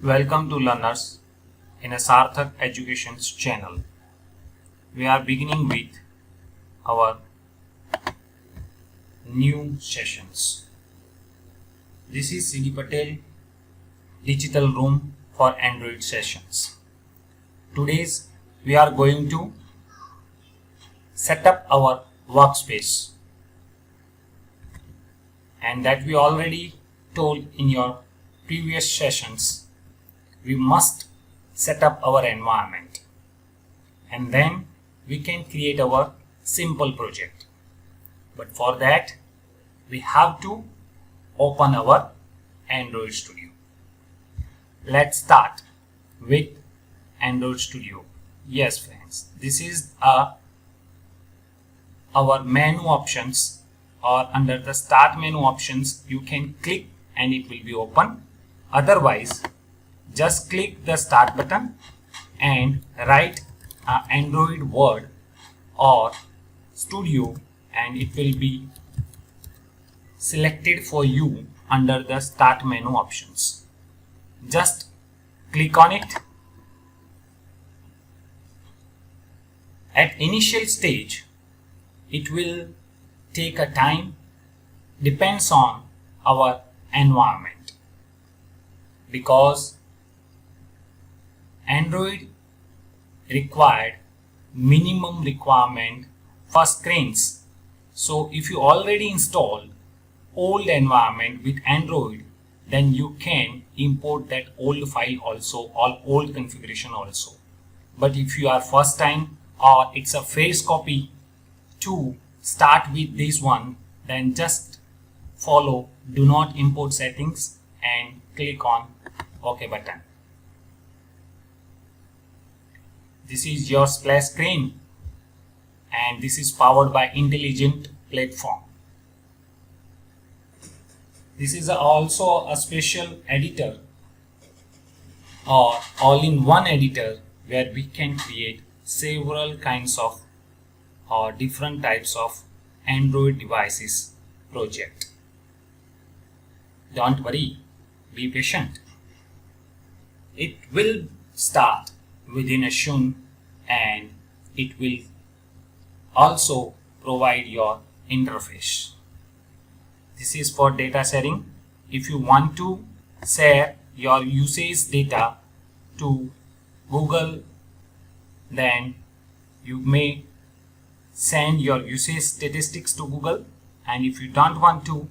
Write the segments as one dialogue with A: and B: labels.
A: Welcome to learners in a Sarthak Education's channel. We are beginning with our new sessions. This is C.D. Patel Digital Room for Android sessions. Today's we are going to set up our workspace, and that we already told in your previous sessions. We must set up our environment and then we can create our simple project. But for that we have to open our Android Studio. Let's start with Android Studio. Yes friends, this is our menu options, or under the start menu options you can click and it will be open. Otherwise just click the start button and write Android word or Studio and it will be selected for you under the start menu options. Just click on it. At initial stage it will take a time, depends on our environment, because Android required minimum requirement for screens. So if you already installed old environment with Android, then you can import that old file also, or old configuration also. But if you are first time or it's a fresh copy to start with this one, then just follow do not import settings and click on OK button. This is your splash screen and this is powered by Intelligent Platform. This is also a special editor or all-in-one editor where we can create several kinds of or different types of Android devices project. Don't worry, be patient. It will start within a soon and it will also provide your interface. This is for data sharing. If you want to share your usage data to Google, then you may send your usage statistics to Google, and if you don't want to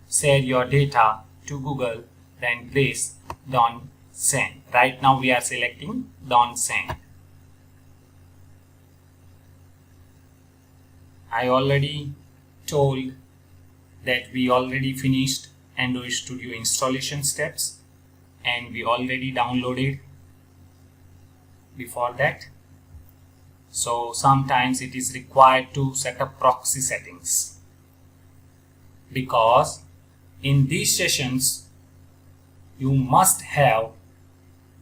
A: share your data to Google, then please don't send. Right now we are selecting don't send. I already told that we already finished Android Studio installation steps and we already downloaded before that. So sometimes it is required to set up proxy settings, because in these sessions you must have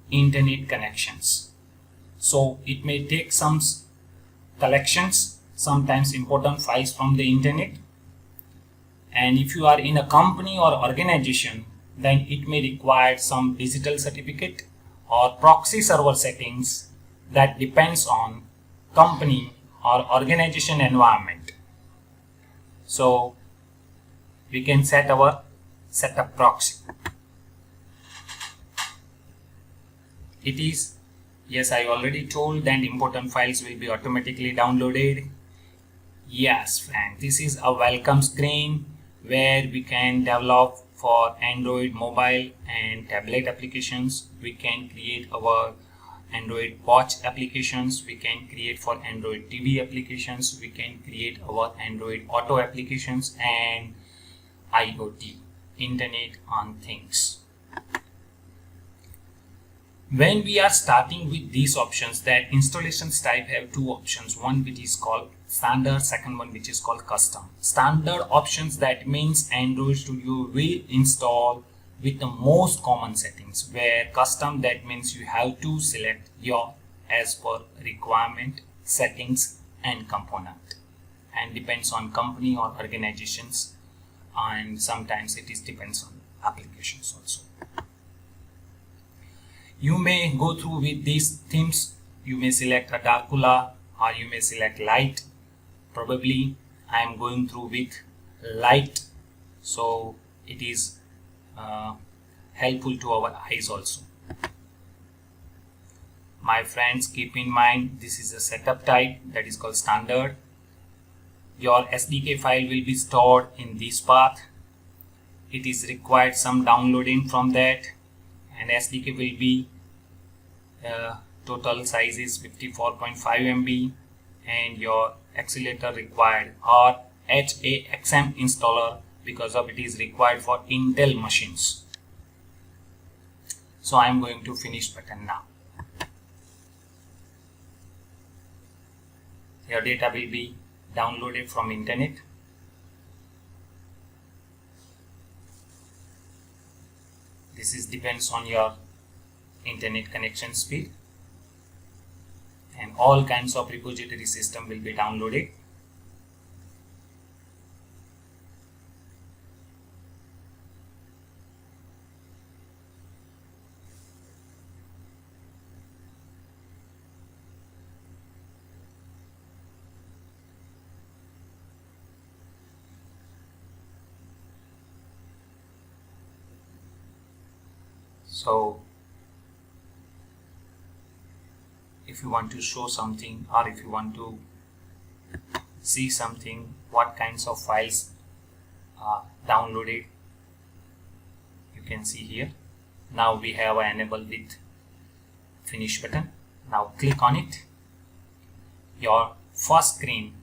A: internet connections. So it may take some collections, sometimes important files from the internet, and if you are in a company or organization, then it may require some digital certificate or proxy server settings. That depends on company or organization environment. So we can set our setup proxy. It is, yes, I already told that important files will be automatically downloaded. Yes, and this is a welcome screen where we can develop for Android mobile and tablet applications. We can create our Android watch applications, we can create for Android TV applications, we can create our Android Auto applications and IoT, Internet on Things. When we are starting with these options, that installations type have two options, one which is called standard, second one which is called custom. Standard options, that means Android Studio will install with the most common settings, where custom, that means you have to select your as per requirement settings and component, and depends on company or organizations, and sometimes it is depends on applications also. You may go through with these themes. You may select a Darkula or you may select light. Probably I am going through with light, so it is helpful to our eyes also. My friends, keep in mind this is a setup type that is called standard. Your SDK file will be stored in this path. It is required some downloading from that, and SDK will be total size is 54.5 MB, and your accelerator required or HAXM installer, because of it is required for Intel machines. So I am going to finish button now. Your data will be downloaded from internet. This is depends on your internet connection speed, and all kinds of repository system will be downloaded. So if you want to show something or if you want to see something, what kinds of files are downloaded, you can see here. Now we have enable with finish button. Now click on it. Your first screen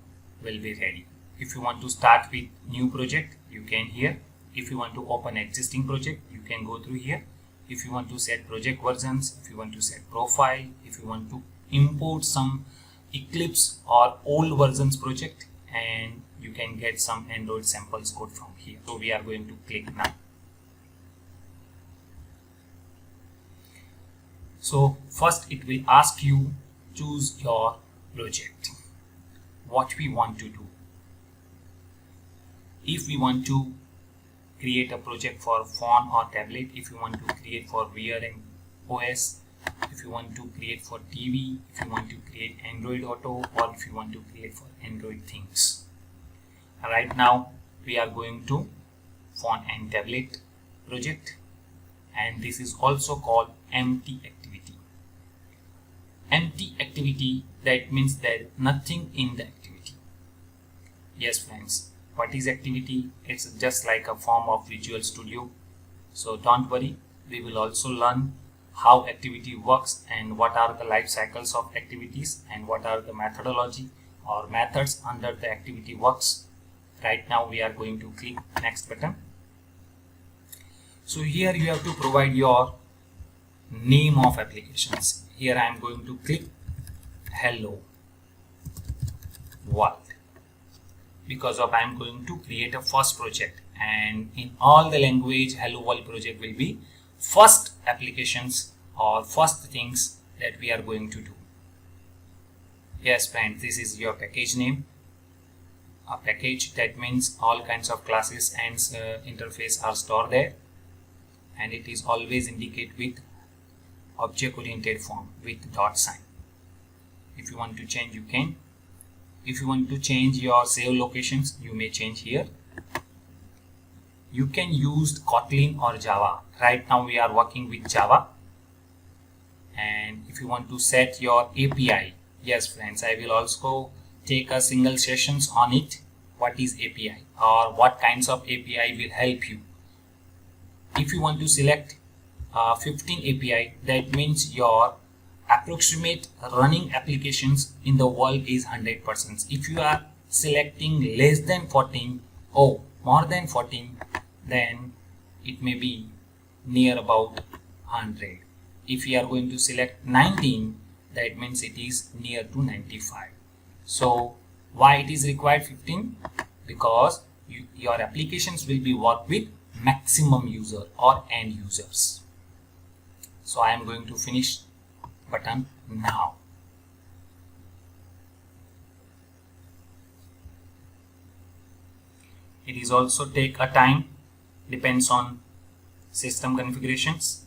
A: will be ready. If you want to start with new project, you can here. If you want to open existing project, you can go through here. If you want to set project versions, if you want to set profile, if you want to import some Eclipse or old versions project, and you can get some Android samples code from here. So we are going to click now. So first it will ask you choose your project, what we want to do. If we want to create a project for phone or tablet, if you want to create for VR and OS, if you want to create for TV, if you want to create Android Auto, or if you want to create for Android things. Right now we are going to phone and tablet project, and this is also called empty activity. Empty activity, that means there is nothing in the activity. Yes friends, what is activity? It's just like a form of Visual Studio. So don't worry, we will also learn how activity works and what are the life cycles of activities and what are the methodology or methods under the activity works. Right now we are going to click next button. So here you have to provide your name of applications. Here I am going to click Hello World, because of I am going to create a first project, and in all the language Hello World project will be first applications or first things that we are going to do. Yes friends, this is your package name. A package, that means all kinds of classes and interface are stored there, and it is always indicate with object oriented form with dot sign. If you want to change, you can. If you want to change your save locations, you may change here. You can use Kotlin or Java. Right now we are working with Java. And if you want to set your API, yes friends, I will also take a single sessions on it. What is API or what kinds of API will help you. If you want to select 15 API, that means your approximate running applications in the world is 100%. If you are selecting less than 14 or more than 14, then it may be near about 100. If you are going to select 19, that means it is near to 95. So why it is required 15? Because your applications will be work with maximum user or end users. So I am going to finish button now. It is also take a time, depends on system configurations.